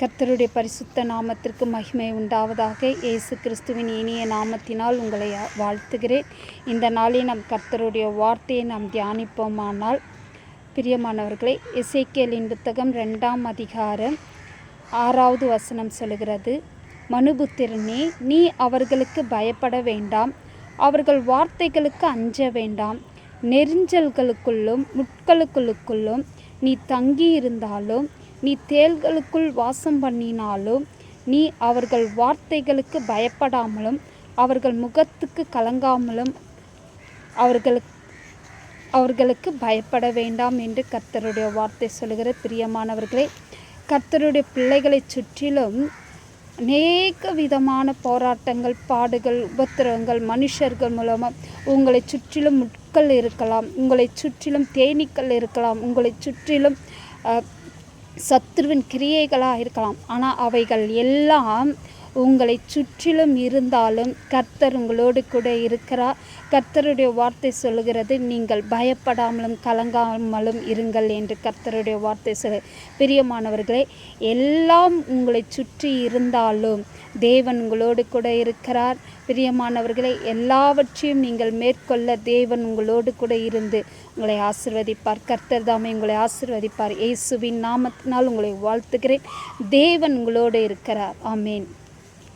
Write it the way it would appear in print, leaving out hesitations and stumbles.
கர்த்தருடைய பரிசுத்த நாமத்திற்கு மகிமை உண்டாவதாக. இயேசு கிறிஸ்துவின் இனிய நாமத்தினால் உங்களை வாழ்த்துகிறேன். இந்த நாளில் நம் கர்த்தருடைய வார்த்தையை நாம் தியானிப்போமானால், பிரியமானவர்களே, எசேக்கியேலின் புத்தகம் 2ஆம் அதிகாரம் 6வது வசனம் சொல்கிறது, மனுபுத்திரனே, நீ அவர்களுக்கு பயப்பட வேண்டாம், அவர்கள் வார்த்தைகளுக்கு அஞ்ச வேண்டாம். நெரிஞ்சல்களுக்குள்ளும் முட்களுக்குள்ளும் நீ தங்கியிருந்தாலும், நீ தேள்களுக்குள் வாசம் பண்ணினாலும், நீ அவர்கள் வார்த்தைகளுக்கு பயப்படாமலும் அவர்கள் முகத்துக்கு கலங்காமலும் அவர்களுக்கு பயப்பட வேண்டாம் என்று கர்த்தருடைய வார்த்தை சொல்கிற. பிரியமானவர்களே, கர்த்தருடைய பிள்ளைகளை சுற்றிலும் அநேக விதமான போராட்டங்கள், பாடுகள், உபத்திரவங்கள், மனுஷர்கள் மூலமாக உங்களை சுற்றிலும் முட்கள் இருக்கலாம், உங்களை சுற்றிலும் தேனீக்கள் இருக்கலாம், உங்களை சுற்றிலும் சத்துருவின் கிரியைகளாக இருக்கலாம். ஆனால் அவைகள் எல்லாம் உங்களை சுற்றிலும் இருந்தாலும் கர்த்தர் உங்களோடு கூட இருக்கிறார். கர்த்தருடைய வார்த்தை சொல்லுகிறது, நீங்கள் பயப்படாமலும் கலங்காமலும் இருங்கள் என்று கர்த்தருடைய வார்த்தை சொல்ல. பிரியமானவர்களே, எல்லாம் உங்களை சுற்றி இருந்தாலும் தேவன் உங்களோடு கூட இருக்கிறார். பிரியமானவர்களே, எல்லாவற்றையும் நீங்கள் மேற்கொள்ள தேவன் உங்களோடு கூட இருந்து உங்களை ஆசீர்வதிப்பார். கர்த்தர் தாமே உங்களை ஆசீர்வதிப்பார். இயேசுவின் நாமத்தினால் உங்களை வாழ்த்துகிறேன். தேவன் உங்களோடு இருக்கிறார். ஆமேன்.